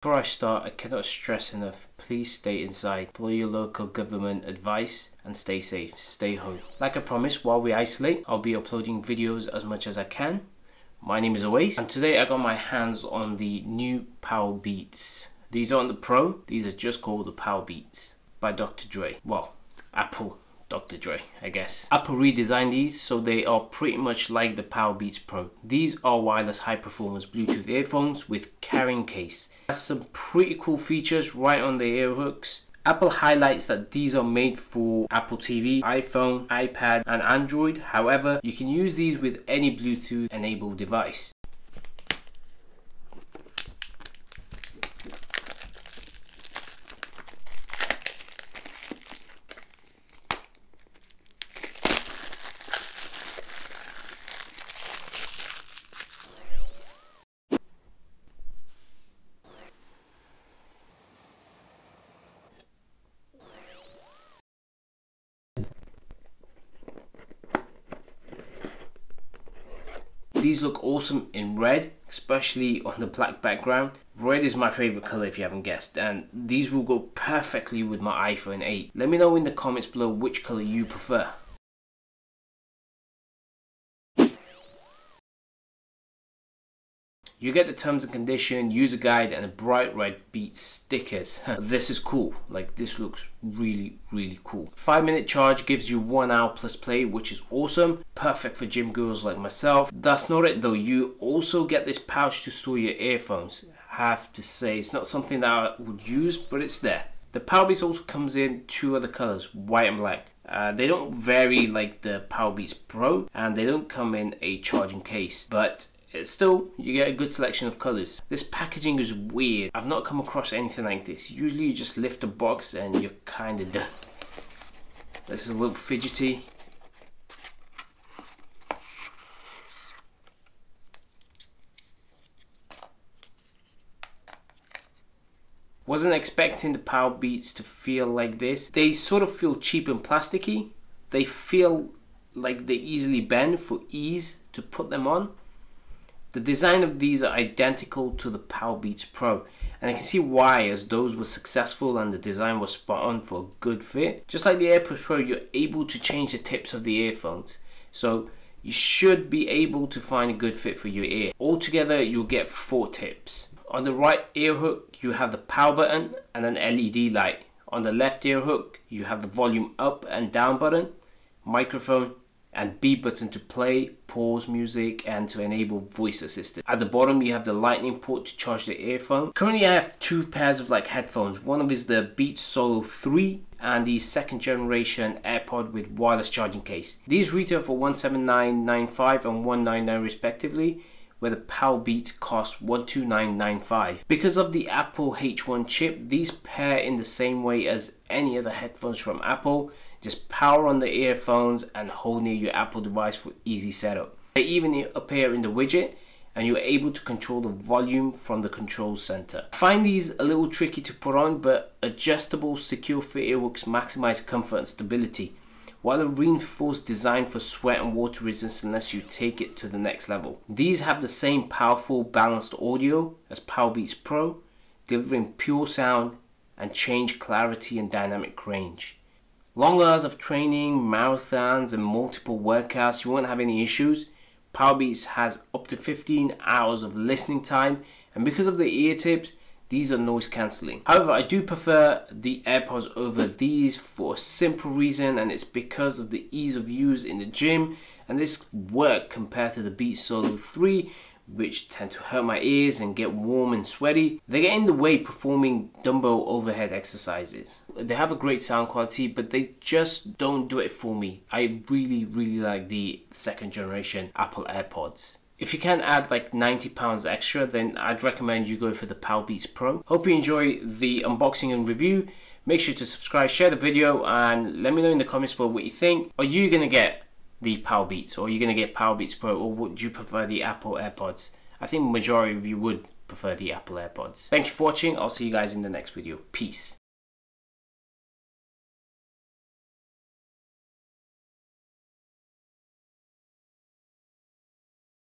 Before I start, I cannot stress enough, please stay inside, follow your local government advice and stay safe, stay home. Like I promised, while we isolate, I'll be uploading videos as much as I can. My name is Awais and today I got my hands on the new Powerbeats. These aren't the Pro, these are just called the Powerbeats by Dr. Dre. Well, Apple Dr. Dre, I guess. Apple redesigned these so they are pretty much like the Powerbeats Pro. These are wireless high performance Bluetooth earphones with carrying case. Has some pretty cool features right on the ear hooks. Apple highlights that these are made for Apple TV, iPhone, iPad and Android. However, you can use these with any Bluetooth enabled device. These look awesome in red, especially on the black background. Red is my favorite color if you haven't guessed, and these will go perfectly with my iPhone 8. Let me know in the comments below which color you prefer. You get the terms and condition, user guide and a bright red Beats stickers. This is cool, like this looks really cool. 5-minute charge gives you 1 hour plus play, which is awesome. Perfect for gym girls like myself. That's not it though, you also get this pouch to store your earphones. I have to say, it's not something that I would use, but it's there. The Powerbeats also comes in 2 other colors, white and black. They don't vary like the Powerbeats Pro, and they don't come in a charging case, but still, you get a good selection of colors. This packaging is weird. I've not come across anything like this. Usually you just lift the box and you're kind of done. This is a little fidgety. Wasn't expecting the Powerbeats to feel like this. They sort of feel cheap and plasticky. They feel like they easily bend for ease to put them on. The design of these are identical to the Powerbeats Pro, and I can see why, as those were successful and the design was spot on for a good fit. Just like the AirPods Pro, you're able to change the tips of the earphones, so you should be able to find a good fit for your ear. Altogether, you'll get 4 tips. On the right ear hook, you have the power button and an LED light. On the left ear hook, you have the volume up and down button, microphone, and B button to play, pause music and to enable voice assistant. At the bottom you have the lightning port to charge the earphone. Currently I have 2 pairs of headphones. One of is the Beats Solo 3 and the 2nd generation AirPod with wireless charging case. These retail for $179.95 and $199 respectively, where the Powerbeats cost $129.95. Because of the Apple H1 chip, these pair in the same way as any other headphones from Apple. Just power on the earphones and hold near your Apple device for easy setup. They even appear in the widget and you're able to control the volume from the control center. I find these a little tricky to put on, but adjustable secure fit earhooks maximize comfort and stability, while a reinforced design for sweat and water resistance lets you take it to the next level. These have the same powerful balanced audio as Powerbeats Pro, delivering pure sound and change clarity and dynamic range. Long hours of training, marathons and multiple workouts, you won't have any issues. Powerbeats has up to 15 hours of listening time, and because of the ear tips, these are noise cancelling. However, I do prefer the AirPods over these for a simple reason, and it's because of the ease of use in the gym, and this work compared to the Beats Solo 3, which tend to hurt my ears and get warm and sweaty. They get in the way performing dumbbell overhead exercises. They have a great sound quality, but they just don't do it for me. I really like the 2nd generation Apple AirPods. If you can add £90 extra, then I'd recommend you go for the Powerbeats Pro. Hope you enjoy the unboxing and review. Make sure to subscribe, share the video, and let me know in the comments below what you think. Are you going to get the Powerbeats, or are you going to get Powerbeats Pro, or would you prefer the Apple AirPods? I think the majority of you would prefer the Apple AirPods. Thank you for watching. I'll see you guys in the next video. Peace.